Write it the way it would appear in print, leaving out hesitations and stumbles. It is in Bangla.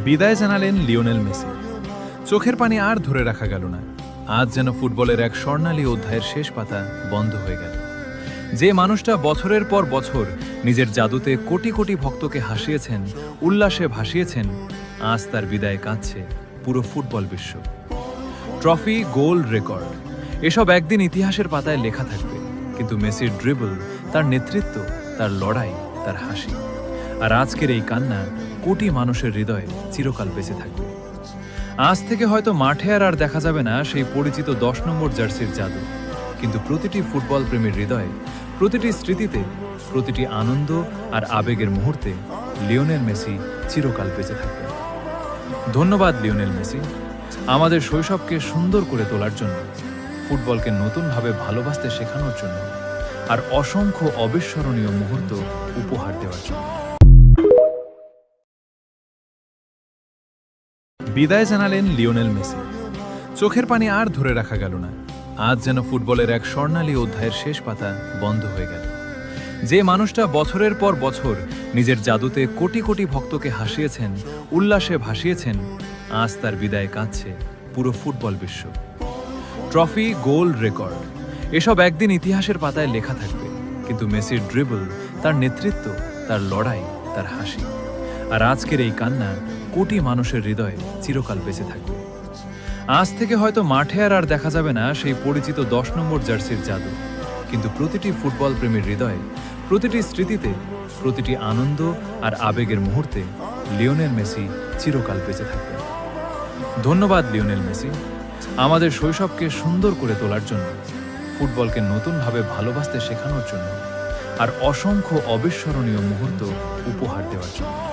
বিদায় জানালেন লিওনেল মেসি। চোখের পানি আর ধরে রাখা গেল না। আজ যেন ফুটবলের এক স্বর্ণালী অধ্যায়ের শেষ পাতা বন্ধ হয়ে গেল। যে মানুষটা বছরের পর বছর নিজের জাদুতে কোটি কোটি ভক্তকে হাসিয়েছেন, উল্লাসে ভাসিয়েছেন, আজ তার বিদায়ে কাঁদছে পুরো ফুটবল বিশ্ব। ট্রফি, গোল, রেকর্ড এসব একদিন ইতিহাসের পাতায় লেখা থাকবে, কিন্তু মেসির ড্রিবল, তার নেতৃত্ব, তার লড়াই, তার হাসি আর আজকের এই কান্না কোটি মানুষের হৃদয়ে চিরকাল বেঁচে থাকবে। আজ থেকে হয়তো মাঠে আর দেখা যাবে না সেই পরিচিত 10 নম্বর জার্সির জাদু, কিন্তু প্রতিটি ফুটবল প্রেমীর হৃদয়ে, প্রতিটি স্মৃতিতে, প্রতিটি আনন্দ আর আবেগের মুহূর্তে লিওনেল মেসি চিরকাল বেঁচে থাকবে। ধন্যবাদ লিওনেল মেসি, আমাদের শৈশবকে সুন্দর করে তোলার জন্য, ফুটবলকে নতুনভাবে ভালোবাসতে শেখানোর জন্য আর অসংখ্য অবিস্মরণীয় মুহূর্ত উপহার দেওয়ার জন্য। বিদায় জানালেন লিওনেল মেসি। চোখের পানি আর ধরে রাখা গেল না। আজ যেন ফুটবলের এক স্বর্ণালী অধ্যায়ের শেষ পাতা বন্ধ হয়ে গেল। যে মানুষটা বছরের পর বছর নিজের জাদুতে কোটি কোটি ভক্তকে হাসিয়েছেন, উল্লাসে ভাসিয়েছেন, আজ তার বিদায়ে কাঁদছে পুরো ফুটবল বিশ্ব। ট্রফি, গোল, রেকর্ড এসব একদিন ইতিহাসের পাতায় লেখা থাকবে, কিন্তু মেসির ড্রিবল, তার নেতৃত্ব, তার লড়াই, তার হাসি আর আজকের এই কান্না কোটি মানুষের হৃদয়ে চিরকাল বেঁচে থাকবে। আজ থেকে হয়তো মাঠে আর দেখা যাবে না সেই পরিচিত 10 নম্বর জার্সির জাদু, কিন্তু প্রতিটি ফুটবল প্রেমীর হৃদয়ে, প্রতিটি স্মৃতিতে, প্রতিটি আনন্দ আর আবেগের মুহূর্তে লিওনেল মেসি চিরকাল বেঁচে থাকবে। ধন্যবাদ লিওনেল মেসি, আমাদের শৈশবকে সুন্দর করে তোলার জন্য, ফুটবলকে নতুনভাবে ভালোবাসতে শেখানোর জন্য আর অসংখ্য অবিস্মরণীয় মুহূর্ত উপহার দেওয়ার জন্য।